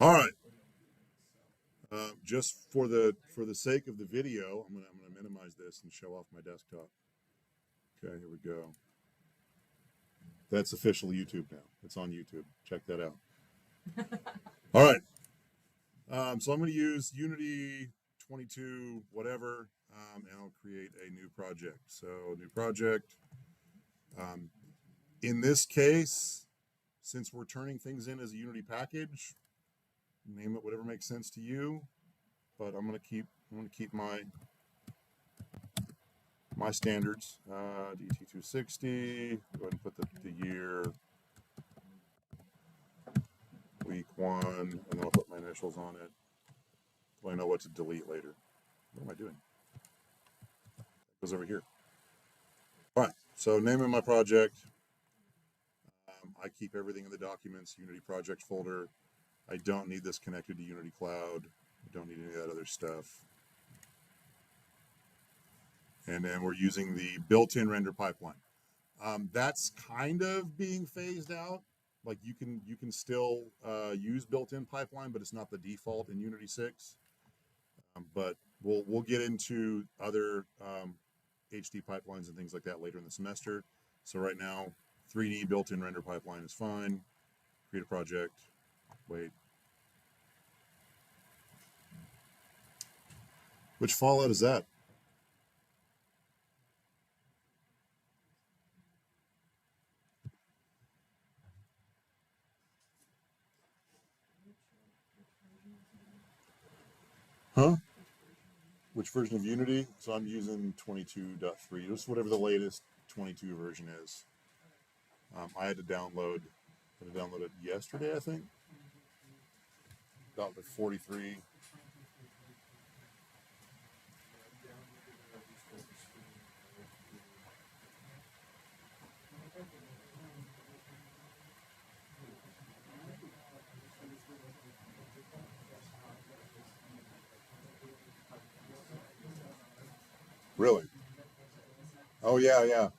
All right. Just for the sake of the video, I'm gonna minimize this and show off my desktop. Okay, here we go. That's official YouTube now. It's on YouTube. Check that out. All right. So I'm going to use Unity 22 whatever, and I'll create a new project. So new project. In this case, since we're turning things in as a Unity package, name it whatever makes sense to you. But I'm going to keep my standards. DET 260. Go ahead and put the year, week 1, and then I'll put my initials on it. So I know what to delete later. What am I doing? It goes over here. All right. So name of my project. I keep everything in the documents Unity project folder. I don't need this connected to Unity Cloud. I don't need any of that other stuff. And then we're using the built-in render pipeline. That's kind of being phased out. Like you can still use built-in pipeline, but it's not the default in Unity 6. But we'll get into other HD pipelines and things like that later in the semester. So right now, 3D built-in render pipeline is fine. Create a project. Wait. Which Fallout is that? Huh? Which version of Unity? So I'm using 22.3, just whatever the latest 22 version is. I had to download it yesterday, I think. About the 43. Really? Oh yeah, yeah.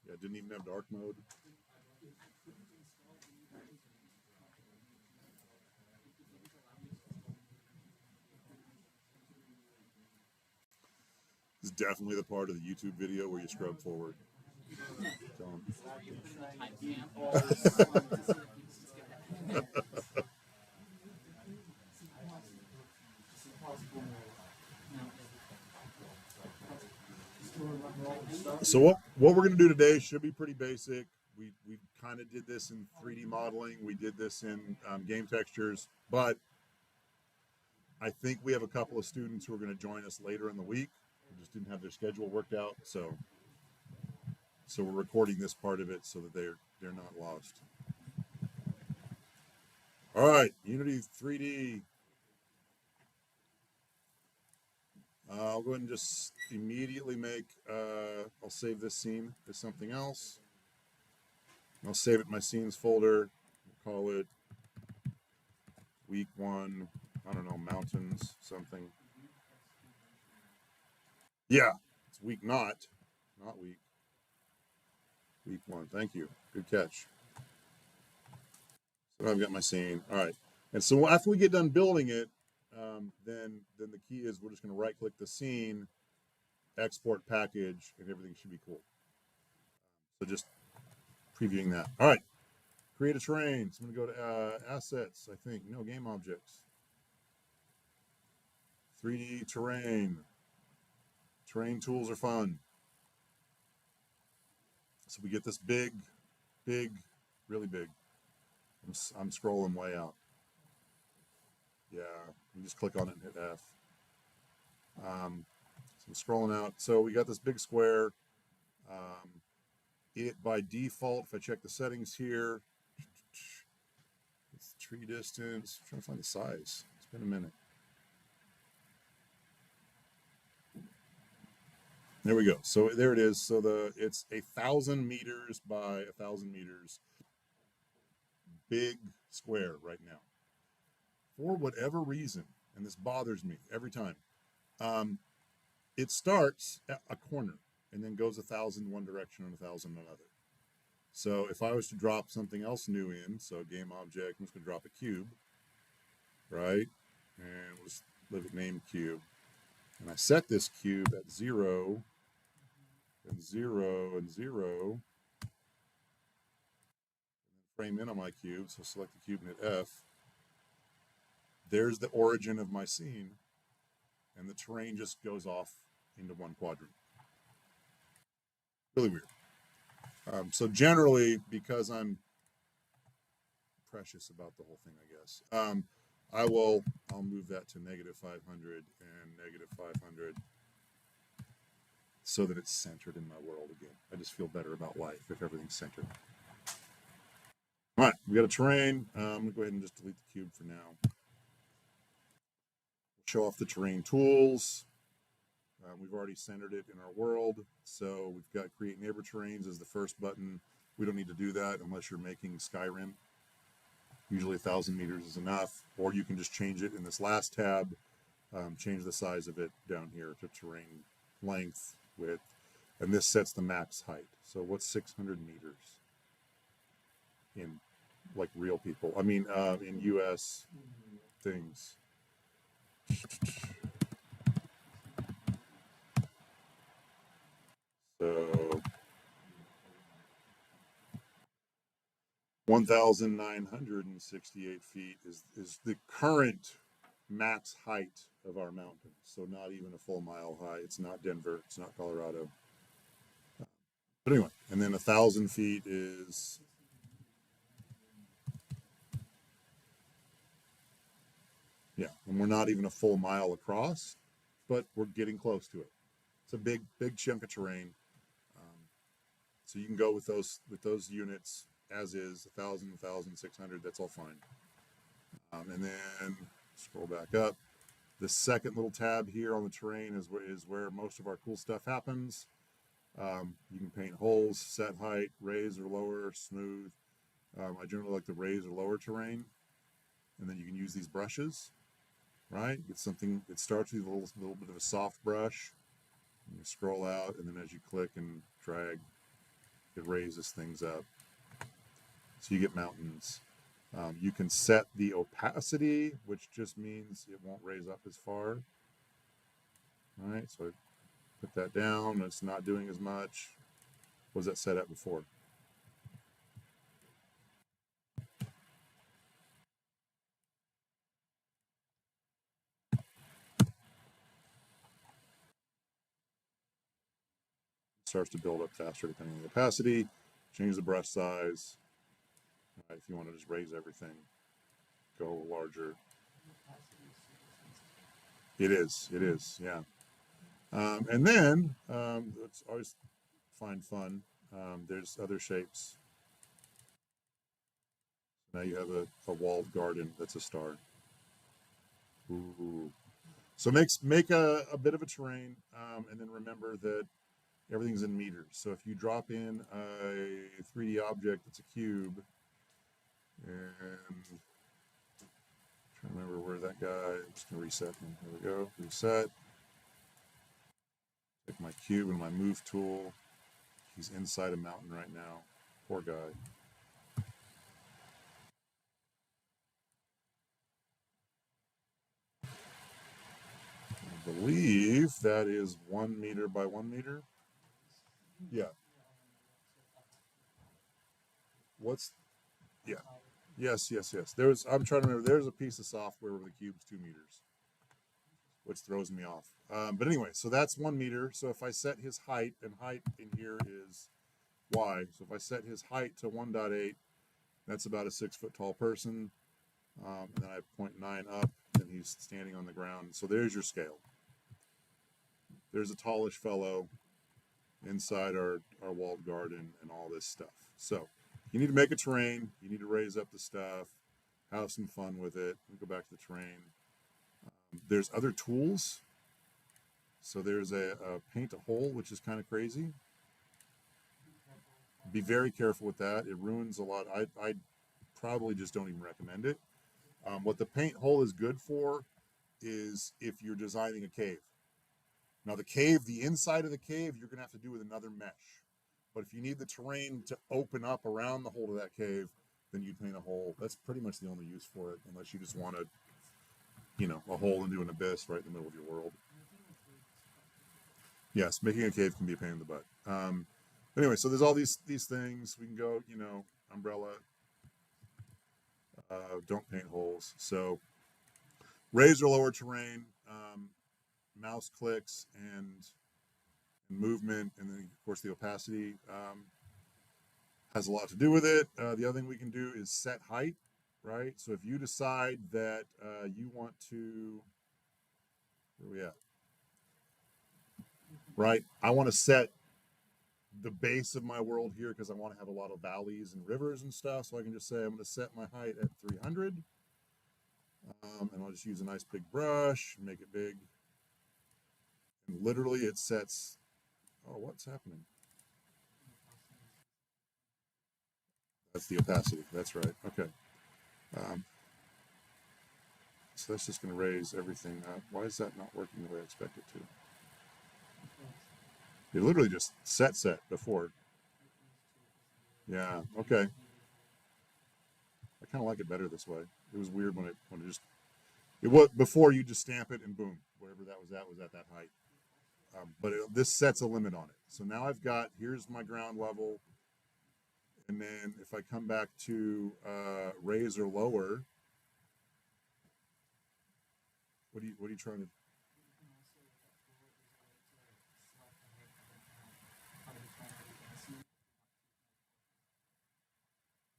Yeah, didn't even have dark mode. This is definitely the part of the YouTube video where you scrub forward. So what we're going to do today should be pretty basic. We kind of did this in 3D modeling. We did this in game textures, but I think we have a couple of students who are going to join us later in the week. We just didn't have their schedule worked out, so we're recording this part of it so that they're not lost. All right, Unity 3D. I'll go ahead and just immediately make, I'll save this scene as something else. I'll save it in my scenes folder. We'll call it week 1, I don't know, mountains, something. Yeah, it's week not week. Week 1, thank you. Good catch. So I've got my scene. All right. And so after we get done building it, then the key is we're just going to right click the scene, export package, and everything should be cool. So just previewing that. All right. Create a terrain. So I'm going to go to assets, I think. No, game objects. 3D terrain. Terrain tools are fun. So we get this big, really big. I'm scrolling way out. Yeah, you just click on it and hit F. So I'm scrolling out. So we got this big square. It by default, if I check the settings here, it's tree distance. I'm trying to find the size. It's been a minute. There we go. So there it is. So it's 1,000 meters by 1,000 meters. Big square right now. For whatever reason, and this bothers me every time, it starts at a corner and then goes 1,000 one direction and 1,000 another. So if I was to drop something else new in, so game object, I'm just going to drop a cube, right? And we'll just leave it named cube. And I set this cube at 0 and 0 and 0. Frame in on my cube, so select the cube and hit F. There's the origin of my scene, and the terrain just goes off into one quadrant. Really weird. So generally, because I'm precious about the whole thing, I guess, I'll move that to -500 and -500 so that it's centered in my world again. I just feel better about life if everything's centered. All right, we got a terrain. I'm gonna go ahead and just delete the cube for now. Show off the terrain tools. We've already centered it in our world, so we've got create neighbor terrains as the first button. We don't need to do that unless you're making Skyrim. Usually 1,000 meters is enough, or you can just change it in this last tab, change the size of it down here to terrain length, width, and this sets the max height. So what's 600 meters in like real people? I mean, in US things. So 1,968 feet is the current max height of our mountain. So not even a full mile high. It's not Denver. It's not Colorado. But anyway, and then 1,000 feet is and we're not even a full mile across, but we're getting close to it. It's a big chunk of terrain. So you can go with those units as is, 1,000, 1,600. That's all fine. And then scroll back up. The second little tab here on the terrain is where most of our cool stuff happens. You can paint holes, set height, raise or lower, smooth. I generally like the raise or lower terrain. And then you can use these brushes, right? Get something, it starts with a little bit of a soft brush. You scroll out, and then as you click and drag, it raises things up. So you get mountains. You can set the opacity, which just means it won't raise up as far. All right, so I put that down. It's not doing as much. What was that set at before? It starts to build up faster depending on the opacity. Change the brush size. All right, if you want to just raise everything, go larger. It is, yeah. And then let's always find fun. There's other shapes. Now you have a walled garden that's a star. Ooh. So make a bit of a terrain, and then remember that everything's in meters. So if you drop in a 3D object that's a cube, and trying to remember where that guy, I'm just gonna reset him. There we go, reset. Take my cube and my move tool. He's inside a mountain right now. Poor guy. I believe that is 1 meter by 1 meter. Yeah. What's, yeah. Yes. I'm trying to remember. There's a piece of software where the cube's 2 meters, which throws me off. But anyway, so that's 1 meter. So if I set his height, and height in here is y. So if I set his height to 1.8, that's about a 6 foot tall person. And then I have 0.9 up, and he's standing on the ground. So there's your scale. There's a tallish fellow inside our walled garden and all this stuff. So you need to make a terrain. You need to raise up the stuff, have some fun with it. Let me go back to the terrain. There's other tools. So there's a paint a hole, which is kind of crazy. Be very careful with that. It ruins a lot. I probably just don't even recommend it. What the paint hole is good for is if you're designing a cave. Now the cave, the inside of the cave, you're going to have to do with another mesh. But if you need the terrain to open up around the hole to that cave, then you'd paint a hole. That's pretty much the only use for it, unless you just want to, you know, a hole into an abyss right in the middle of your world. Yes, making a cave can be a pain in the butt. Anyway, so there's all these things. We can go, you know, umbrella, don't paint holes. So raise or lower terrain, mouse clicks and movement, and then of course the opacity has a lot to do with it. The other thing we can do is set height, right? So if you decide that you want to, where are we at? Right, I want to set the base of my world here because I want to have a lot of valleys and rivers and stuff. So I can just say I'm going to set my height at 300, and I'll just use a nice big brush, make it big, and literally it sets. Oh, what's happening? That's the opacity. That's right. Okay. So that's just going to raise everything up. Why is that not working the way I expect it to? It literally just set before. Yeah. Okay. I kind of like it better this way. It was weird when it just it was before you just stamp it and boom, whatever that was at that height. But this sets a limit on it. So now I've got, here's my ground level, and then if I come back to raise or lower, what are you trying to?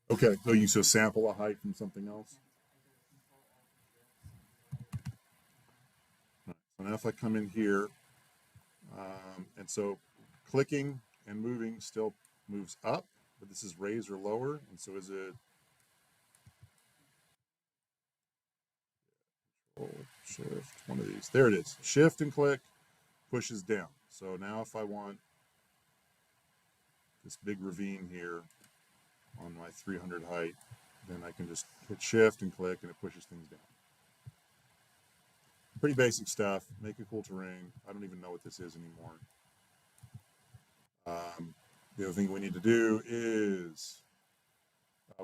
Okay, so sample a height from something else. Right. So now if I come in here, and so clicking and moving still moves up, but this is raise or lower, and so is it? Shift, one of these. There it is. Shift and click pushes down. So now if I want this big ravine here on my 300 height, then I can just hit shift and click and it pushes things down. Pretty basic stuff. Make a cool terrain. I don't even know what this is anymore. The other thing we need to do is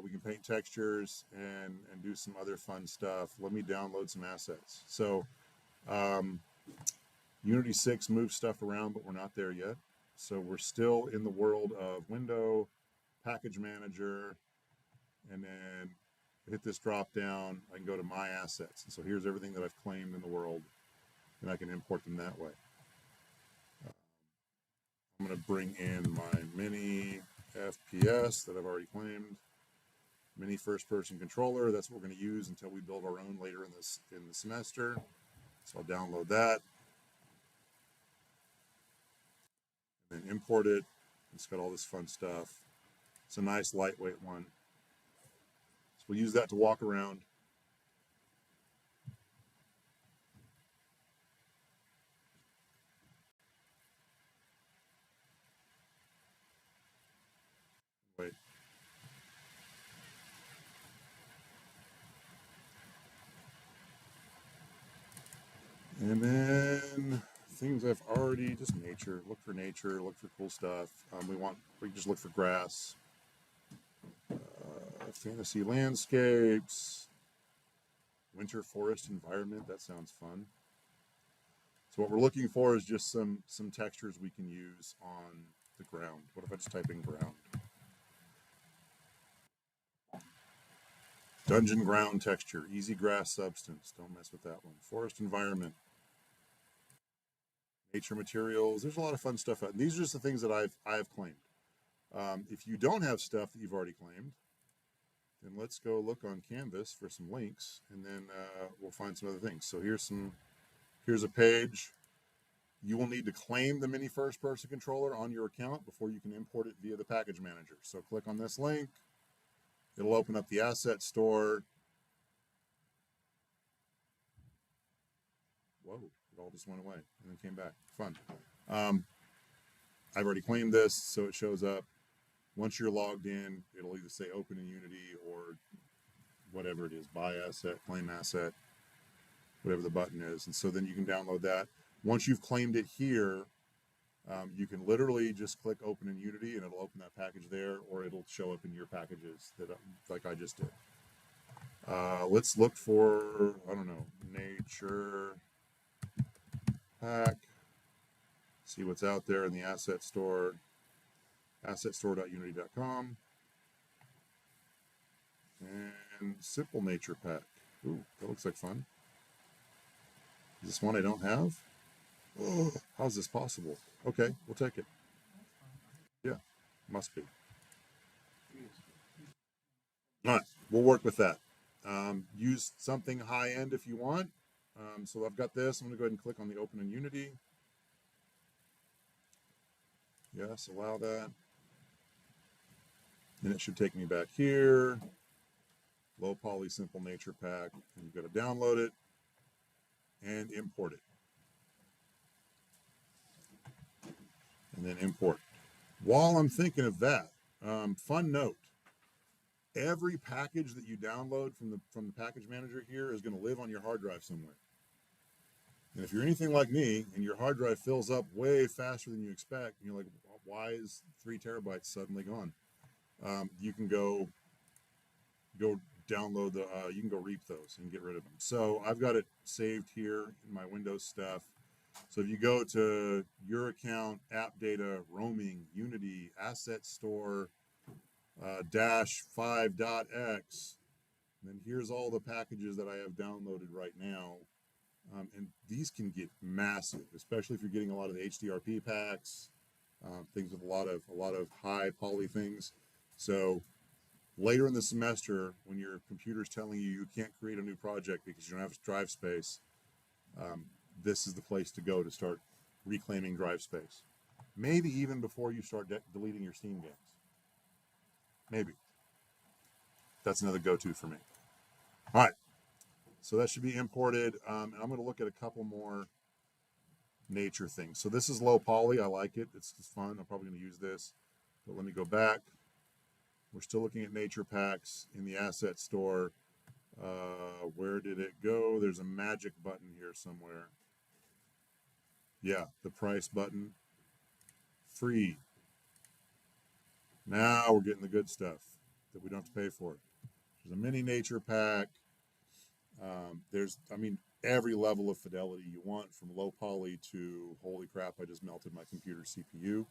we can paint textures and do some other fun stuff. Let me download some assets. So Unity 6 moves stuff around, but we're not there yet. So we're still in the world of window, package manager, and then hit this drop down. I can go to my assets. And so here's everything that I've claimed in the world, and I can import them that way. I'm going to bring in my mini FPS that I've already claimed. Mini first-person controller. That's what we're going to use until we build our own later in the semester. So I'll download that and then import it. It's got all this fun stuff. It's a nice lightweight one. So we'll use that to walk around. Wait. And then things I've already, just nature. Look for nature, look for cool stuff. We just look for grass. Fantasy landscapes. Winter forest environment, that sounds fun. So what we're looking for is just some textures we can use on the ground. What if I just type in ground? Dungeon ground texture, easy grass substance. Don't mess with that one. Forest environment. Nature materials. There's a lot of fun stuff out. These are just the things that I've claimed. If you don't have stuff that you've already claimed, then let's go look on Canvas for some links, and then we'll find some other things. So here's a page. You will need to claim the mini first-person controller on your account before you can import it via the package manager. So click on this link. It'll open up the asset store. Whoa, it all just went away and then came back. Fun. I've already claimed this, so it shows up. Once you're logged in, it'll either say open in Unity or whatever it is, buy asset, claim asset, whatever the button is. And so then you can download that. Once you've claimed it here, You can literally just click open in Unity and it'll open that package there, or it'll show up in your packages that like I just did. Let's look for, I don't know, nature pack, see what's out there in the asset store, assetstore.unity.com, and simple nature pack. Ooh, that looks like fun. Is this one I don't have? Oh, how's this possible? Okay, we'll take it. Yeah, must be. All right, we'll work with that. Use something high end if you want. So I've got this. I'm going to go ahead and click on the open in Unity. Yes, allow that. And it should take me back here. Low poly simple nature pack. And you've got to download it and import it. And then import. While I'm thinking of that, fun note. Every package that you download from the package manager here is going to live on your hard drive somewhere. And if you're anything like me and your hard drive fills up way faster than you expect, and you're like, why is 3 terabytes suddenly gone? You can go download the, you can go reap those and get rid of them. So I've got it saved here in my Windows stuff. So if you go to your account, app data, roaming, Unity, asset store, -5.x, then here's all the packages that I have downloaded right now. And these can get massive, especially if you're getting a lot of the HDRP packs, things with a lot of high poly things. So later in the semester, when your computer's telling you you can't create a new project because you don't have drive space, this is the place to go to start reclaiming drive space. Maybe even before you start deleting your Steam games. Maybe. That's another go-to for me. All right. So that should be imported. And I'm going to look at a couple more nature things. So this is low poly. I like it. It's fun. I'm probably going to use this. But let me go back. We're still looking at nature packs in the asset store. Where did it go? There's a magic button here somewhere. Yeah, the price button. Free. Now we're getting the good stuff that we don't have to pay for. There's a mini nature pack. There's, I mean, every level of fidelity you want, from low poly to holy crap, I just melted my computer CPU.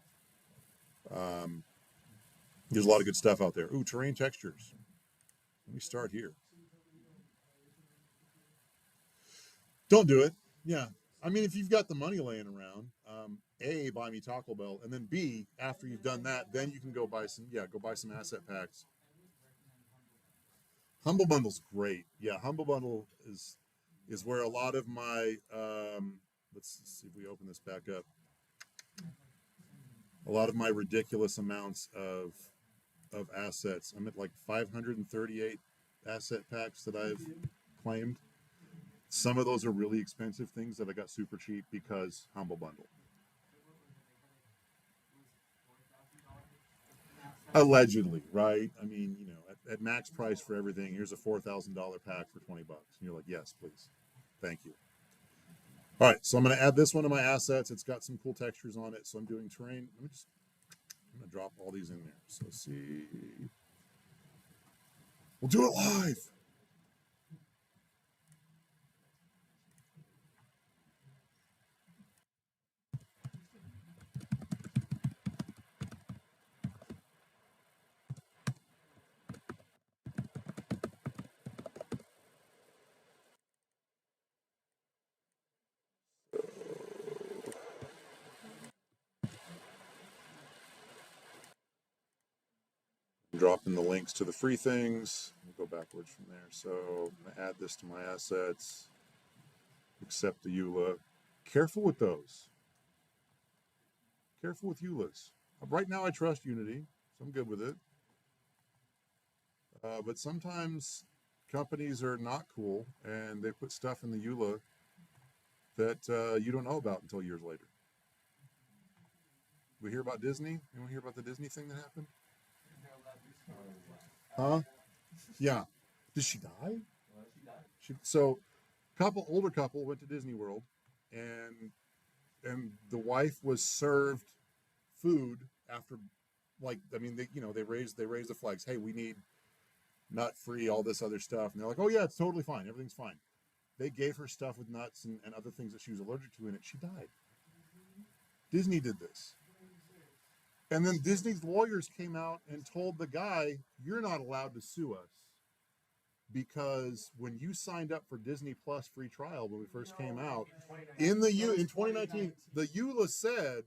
There's a lot of good stuff out there. Ooh, terrain textures. Let me start here. Don't do it. Yeah. I mean, if you've got the money laying around, A, buy me Taco Bell, and then B, after you've done that, then you can go buy some, go buy some asset packs. Humble Bundle's great. Yeah, Humble Bundle is where a lot of my, let's see if we open this back up. A lot of my ridiculous amounts of assets. I'm at like 538 asset packs that I've claimed. Some of those are really expensive things that I got super cheap because Humble Bundle. Allegedly, right? I mean, you know, at max price for everything, here's a $4,000 pack for $20. And you're like, yes, please. Thank you. All right, so I'm going to add this one to my assets. It's got some cool textures on it. So I'm doing terrain. I'm going to drop all these in there. So see, we'll do it live. Dropping the links to the free things. We'll go backwards from there. So I'm going to add this to my assets. Accept the EULA. Careful with those. Careful with EULAs. Right now I trust Unity, so I'm good with it. But sometimes companies are not cool and they put stuff in the EULA that you don't know about until years later. We hear about Disney? Anyone hear about the Disney thing that happened? Huh? Yeah. Did she die? So older couple went to Disney World, and the wife was served food after, like, I mean, they raised the flags. Hey, we need nut free, all this other stuff, and they're like, oh yeah, it's totally fine, everything's fine. They gave her stuff with nuts and other things that she was allergic to in it. She died. Disney did this. And then Disney's lawyers came out and told the guy, you're not allowed to sue us because when you signed up for Disney Plus free trial when we first came out in 2019, the EULA said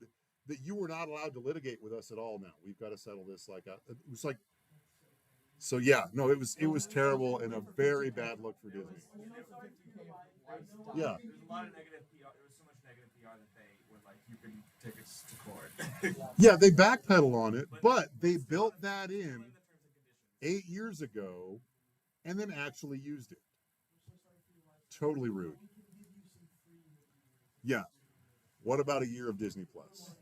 that you were not allowed to litigate with us at all. Now we've got to settle this. Like it was like, so yeah, no, it was terrible and a very bad look for Disney. Yeah. There's a lot of negative PR. There was so much negative PR that they were like, you can take us to court. Yeah, they backpedal on it, but they built that in 8 years ago and then actually used it. Totally rude. Yeah. What about a year of Disney Plus?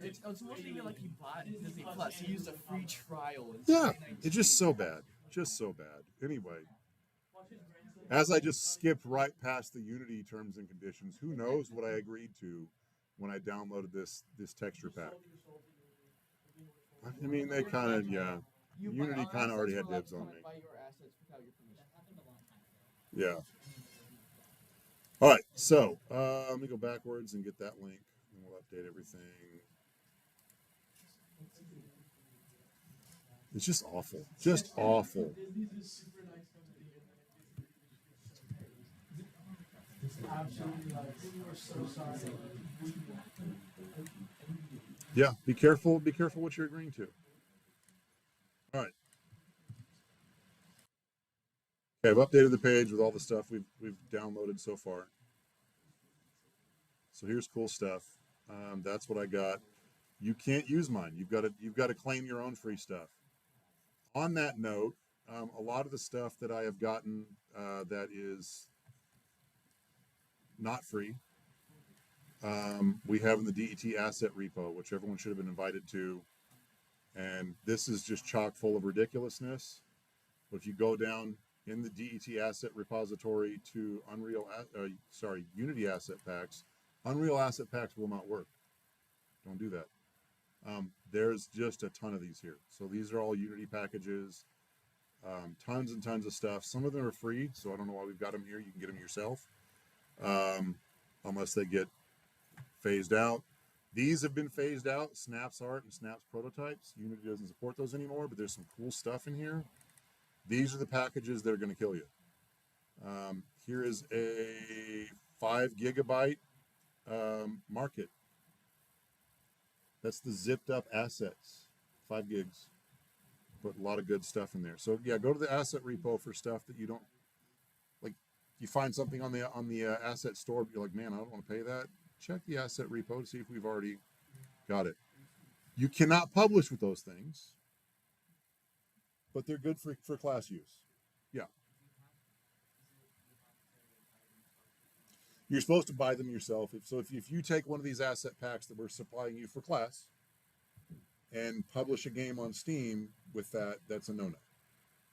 It wasn't even like he bought Disney Plus. He used a free trial. Yeah, it's just so bad. Just so bad. Anyway, as I just skipped right past the Unity terms and conditions, who knows what I agreed to when I downloaded this texture pack? I mean, they kind of, yeah. Unity kind of already had dibs on me. Yeah. All right, so let me go backwards and get that link, and we'll update everything. It's just awful. Just awful. Yeah, be careful. Be careful what you're agreeing to. All right. Okay, I've updated the page with all the stuff we've downloaded so far. So here's cool stuff. That's what I got. You can't use mine. You've got to claim your own free stuff. On that note, a lot of the stuff that I have gotten that is not free, we have in the DET asset repo, which everyone should have been invited to. And this is just chock full of ridiculousness. But if you go down in the DET asset repository to Unity asset packs, Unreal asset packs will not work. Don't do that. There's just a ton of these here. So these are all Unity packages, tons and tons of stuff. Some of them are free, so I don't know why we've got them here. You can get them yourself, unless they get phased out. These have been phased out, Snaps Art and Snaps Prototypes. Unity doesn't support those anymore, but there's some cool stuff in here. These are the packages that are going to kill you. Here is a 5 gigabyte market. That's the zipped up assets, 5 gigs. Put a lot of good stuff in there. So yeah, go to the asset repo for stuff that you don't like. You find something on the asset store, but you're like, man, I don't want to pay that. Check the asset repo to see if we've already got it. You cannot publish with those things, but they're good for class use. Yeah. You're supposed to buy them yourself. If you take one of these asset packs that we're supplying you for class and publish a game on Steam with that, that's a no-no.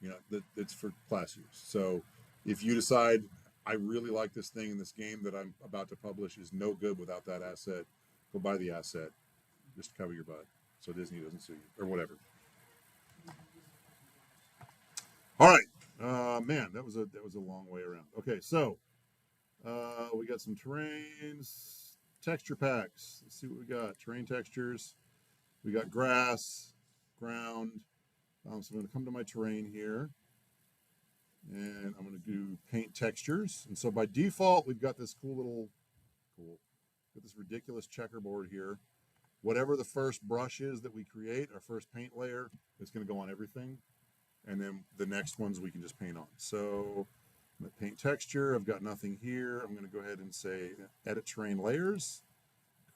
You know, that's for class use. So if you decide, I really like this thing and this game that I'm about to publish is no good without that asset, go buy the asset just to cover your butt so Disney doesn't sue you or whatever. All right. Man, that was a long way around. Okay, so we got some terrains, texture packs. Let's see what we got. Terrain textures. We got grass, ground. So I'm going to come to my terrain here, and I'm going to do paint textures. And so by default, we've got this got this ridiculous checkerboard here. Whatever the first brush is that we create, our first paint layer, it's going to go on everything. And then the next ones we can just paint on. So I'm going to paint texture. I've got nothing here. I'm going to go ahead and say edit terrain layers,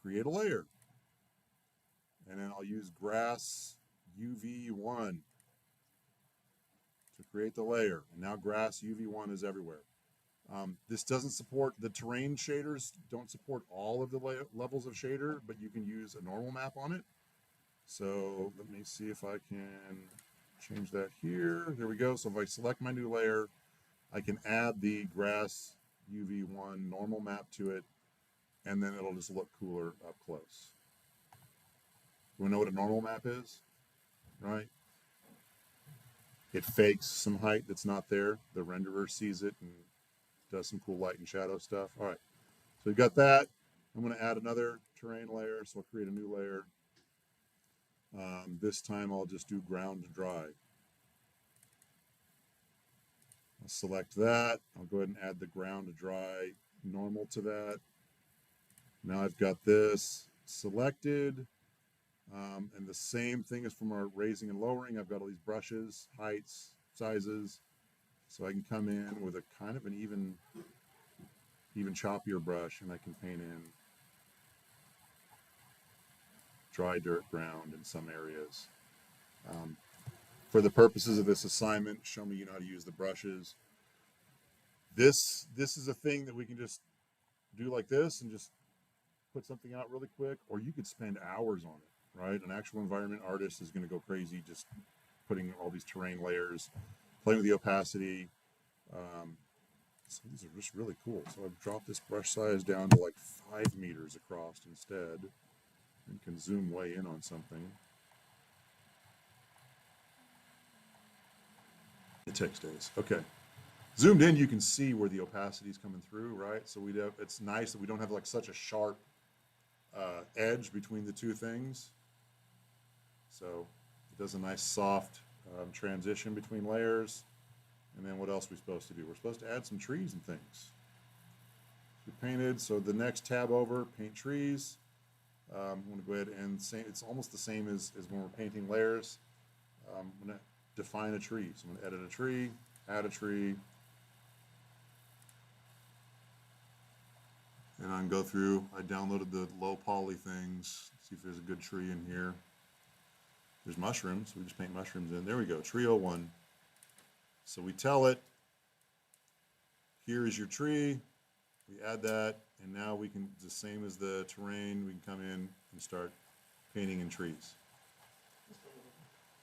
create a layer. And then I'll use grass UV1 to create the layer. And now grass UV1 is everywhere. This doesn't support the terrain shaders, don't support all of the levels of shader, but you can use a normal map on it. So let me see if I can change that here. There we go. So if I select my new layer, I can add the grass UV1 normal map to it. and then it'll just look cooler up close. We know what a normal map is, right? It fakes some height that's not there. The renderer sees it and does some cool light and shadow stuff. All right, so we've got that. I'm going to add another terrain layer, so I'll create a new layer. This time I'll just do ground to dry. I'll select that. I'll go ahead and add the ground to dry normal to that. Now I've got this selected. And the same thing is from our raising and lowering. I've got all these brushes, heights, sizes. So I can come in with a kind of an even choppier brush, and I can paint in dry dirt ground in some areas. For the purposes of this assignment, show me how to use the brushes. This is a thing that we can just do like this and just put something out really quick, or you could spend hours on it, right? An actual environment artist is going to go crazy just putting all these terrain layers, playing with the opacity. So these are just really cool. So I've dropped this brush size down to like 5 meters across instead, and can zoom way in on something. The text days. Okay. Zoomed in, you can see where the opacity is coming through, right? So it's nice that we don't have like such a sharp edge between the two things. So it does a nice soft transition between layers. And then what else are we supposed to do? We're supposed to add some trees and things. We painted, so the next tab over, paint trees. I'm going to go ahead and say it's almost the same as when we're painting layers. I'm going to define a tree. So I'm going to edit a tree, add a tree. And I can go through, I downloaded the low poly things, see if there's a good tree in here. There's mushrooms, we just paint mushrooms in. There we go, tree 01. So we tell it, here is your tree, we add that, and now we can, the same as the terrain, we can come in and start painting in trees.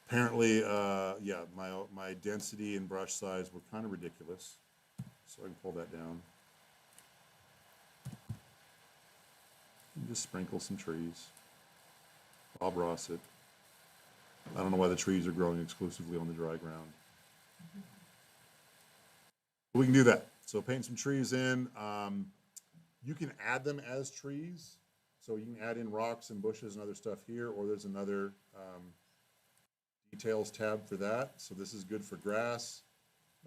Apparently, yeah, my density and brush size were kind of ridiculous, so I can pull that down. And just sprinkle some trees. Bob Ross it. I don't know why the trees are growing exclusively on the dry ground. We can do that. So paint some trees in. You can add them as trees. So you can add in rocks and bushes and other stuff here, or there's another details tab for that. So this is good for grass.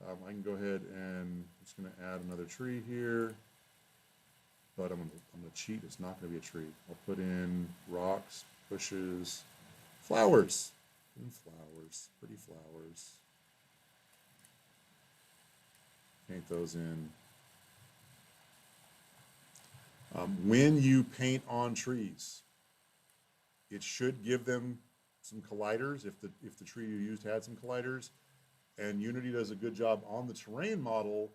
I can go ahead and I'm just going to add another tree here. But I'm gonna cheat. It's not going to be a tree. I'll put in rocks, bushes, flowers. And flowers, pretty flowers. Paint those in. When you paint on trees, it should give them some colliders if the tree you used had some colliders. And Unity does a good job on the terrain model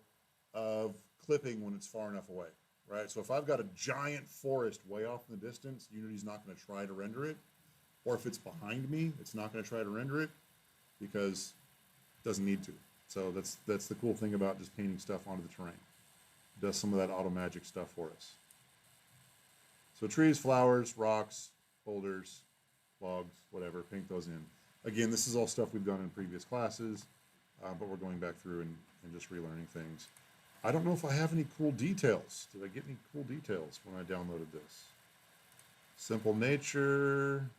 of clipping when it's far enough away. Right, so if I've got a giant forest way off in the distance, Unity's not going to try to render it. Or if it's behind me, it's not going to try to render it because it doesn't need to. So that's the cool thing about just painting stuff onto the terrain. It does some of that auto magic stuff for us. So trees, flowers, rocks, boulders, logs, whatever, paint those in. Again, this is all stuff we've done in previous classes, but we're going back through and just relearning things. I don't know if I have any cool details. Did I get any cool details when I downloaded this? Simple nature.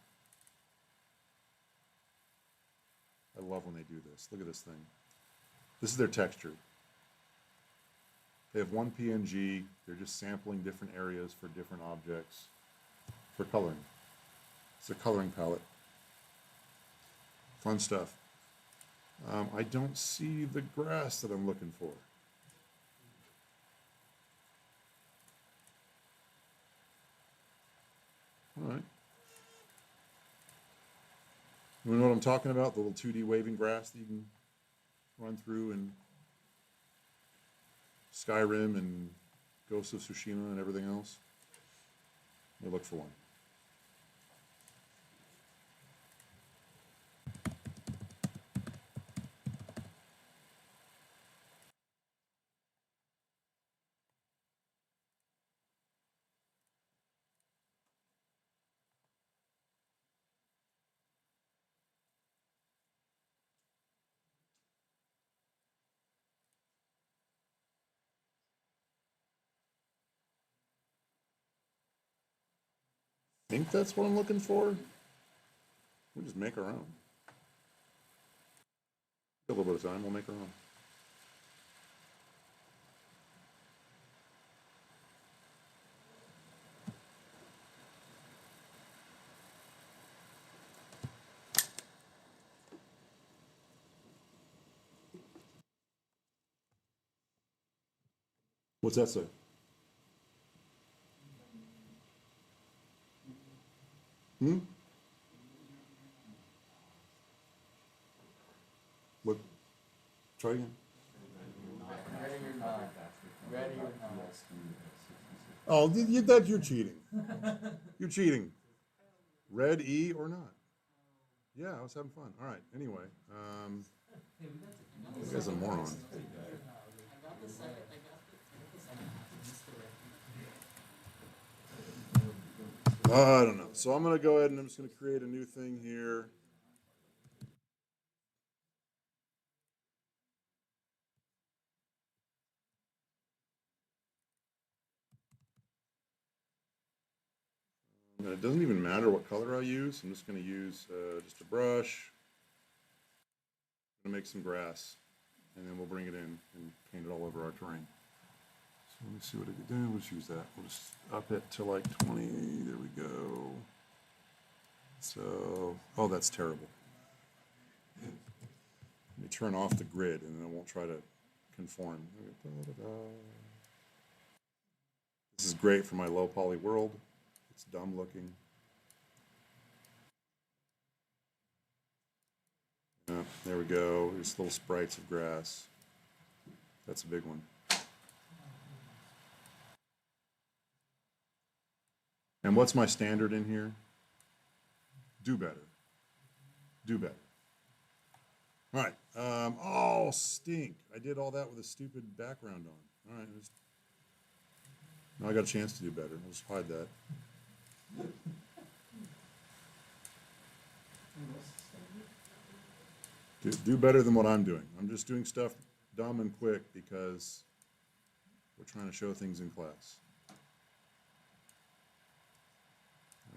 I love when they do this. Look at this thing. This is their texture. They have one PNG. They're just sampling different areas for different objects for coloring. It's a coloring palette. Fun stuff. I don't see the grass that I'm looking for. All right. You know what I'm talking about? The little 2D waving grass that you can run through in Skyrim and Ghost of Tsushima and everything else. Let me look for one. think that's what I'm looking for. We'll just make our own. A little bit of time, we'll make our own. What's that say? Hmm? What? Try again. Oh, you're cheating. You're cheating. Red E or not? Yeah, I was having fun. All right. Anyway, this guy's a moron. I don't know. So I'm going to go ahead and I'm just going to create a new thing here. And it doesn't even matter what color I use. I'm just going to use just a brush. I'm going to make some grass. And then we'll bring it in and paint it all over our terrain. So let me see what I can do. We'll just use that. We'll just up it to like 20. There we go. So, oh, that's terrible. Let me turn off the grid and then it won't try to conform. This is great for my low poly world. It's dumb looking. Yeah, there we go. There's little sprites of grass. That's a big one. And what's my standard in here? Do better. Do better. All right. Oh, stink. I did all that with a stupid background on. All right. Now I got a chance to do better. I'll just hide that. Do better than what I'm doing. I'm just doing stuff dumb and quick because we're trying to show things in class.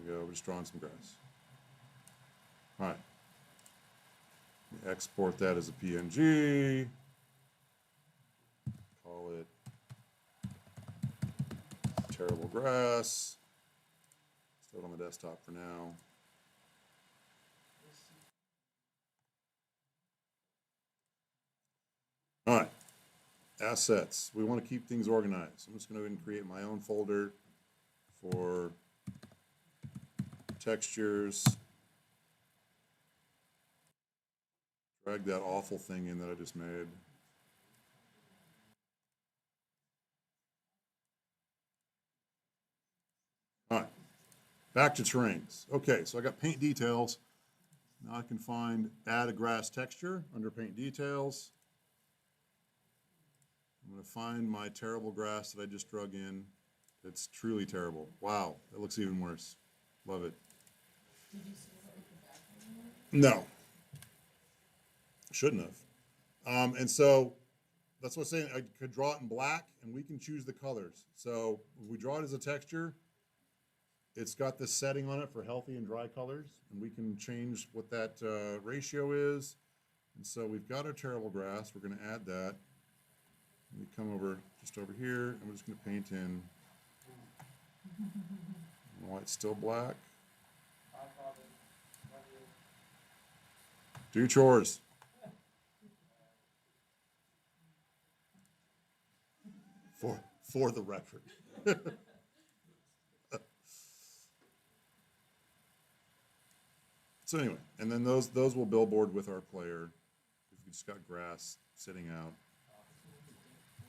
There we go. We're just drawing some grass. All right. Export that as a PNG. Call it terrible grass. Throw it on the desktop for now. All right. Assets. We want to keep things organized. I'm just going to go ahead and create my own folder for textures. Drag that awful thing in that I just made. All right, back to terrains. Okay, so I got paint details. Now I can find add a grass texture under paint details. I'm going to find my terrible grass that I just drug in. It's truly terrible. Wow, that looks even worse. Love it. No. Shouldn't have. And so that's what I'm saying. I could draw it in black and we can choose the colors. So if we draw it as a texture, it's got this setting on it for healthy and dry colors, and we can change what that ratio is. And so we've got our terrible grass. We're going to add that. We come over just over here, and we're just going to paint in. Why it's still black. Do your chores. For the record. So anyway, and then those will billboard with our player. If we just got grass sitting out,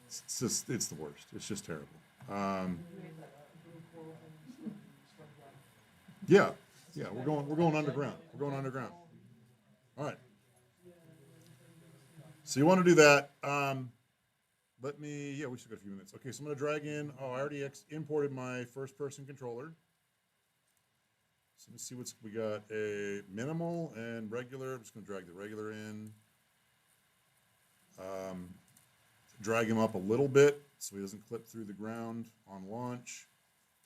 it's the worst. It's just terrible. Yeah, we're going underground. We're going underground. All right. So you want to do that? We still got a few minutes. Okay, so I'm going to drag in. Oh, I already imported my first-person controller. So let's see what's we got. A minimal and regular. I'm just going to drag the regular in. Drag him up a little bit so he doesn't clip through the ground on launch.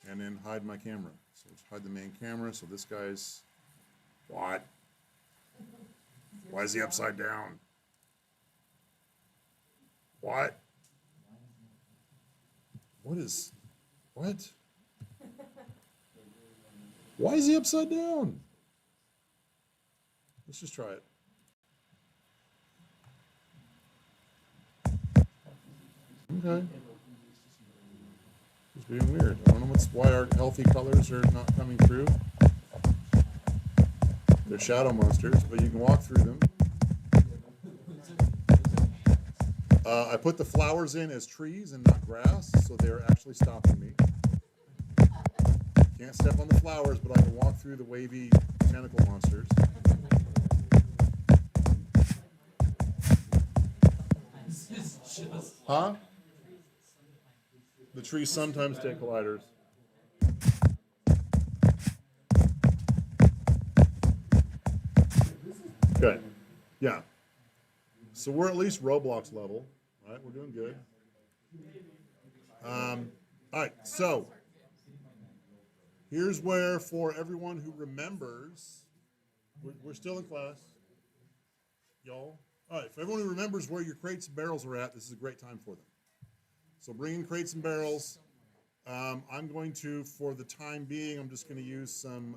and then hide my camera. So let's hide the main camera. So this guy's, what? Why is he upside down? What? What is, what? Why is he upside down? Let's just try it. Okay. It's being weird. I don't know why our healthy colors are not coming through. They're shadow monsters, but you can walk through them. I put the flowers in as trees and not grass, so they're actually stopping me. Can't step on the flowers, but I can walk through the wavy tentacle monsters. Huh? The trees sometimes take colliders. Okay. Yeah. So we're at least Roblox level, right? We're doing good. All right. So here's where, for everyone who remembers, we're still in class, y'all. All right. For everyone who remembers where your crates and barrels are at, this is a great time for them. So bring in crates and barrels. I'm going to, for the time being, I'm just going to use some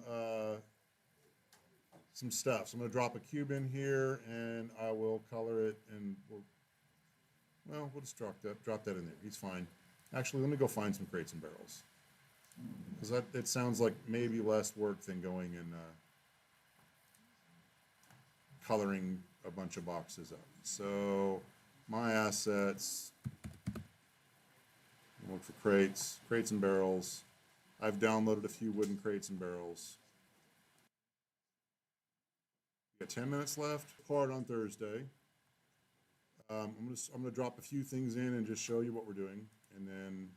stuff. So I'm going to drop a cube in here, and I will color it, and we'll just drop that in there. He's fine. Actually, let me go find some crates and barrels, because it sounds like maybe less work than going and coloring a bunch of boxes up. So my assets, look for crates and barrels. I've downloaded a few wooden crates and barrels. We got 10 minutes left. Part on Thursday. I'm gonna drop a few things in and just show you what we're doing, and then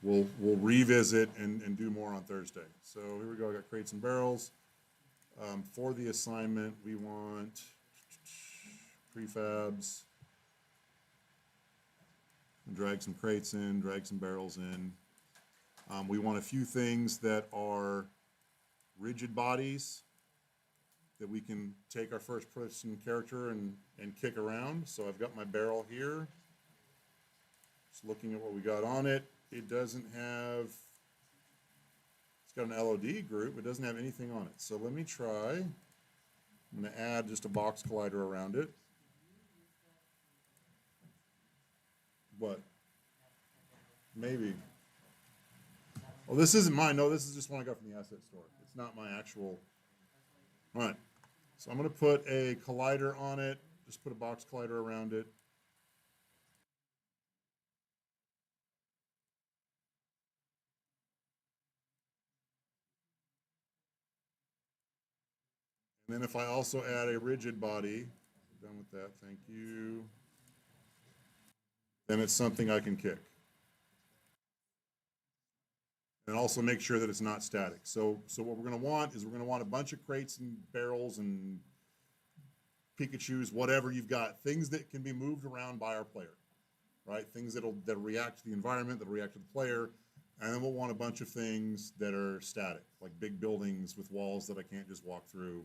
we'll revisit and do more on Thursday. So here we go. I got crates and barrels. For the assignment, we want prefabs. Drag some crates in, drag some barrels in. We want a few things that are rigid bodies that we can take our first person character and kick around. So I've got my barrel here. Just looking at what we got on it. It doesn't have, it's got an LOD group, it doesn't have anything on it. So let me try. I'm going to add just a box collider around it. What? Maybe. Oh, this isn't mine. No, this is just one I got from the asset store. It's not my actual. All right. So I'm going to put a collider on it. Just put a box collider around it. And then if I also add a rigid body, done with that, thank you. Then it's something I can kick. And also make sure that it's not static. So what we're going to want is we're going to want a bunch of crates and barrels and Pikachus, whatever you've got, things that can be moved around by our player, right? Things that react to the environment, that react to the player. And then we'll want a bunch of things that are static, like big buildings with walls that I can't just walk through,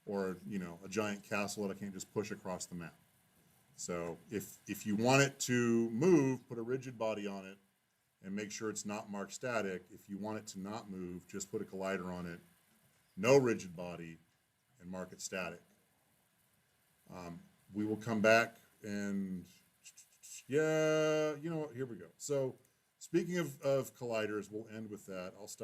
or, you know, a giant castle that I can't just push across the map. So if you want it to move, put a rigid body on it and make sure it's not marked static. If you want it to not move, just put a collider on it, no rigid body, and mark it static. We will come back and, yeah, you know what, here we go. So speaking of colliders, we'll end with that. I'll stop.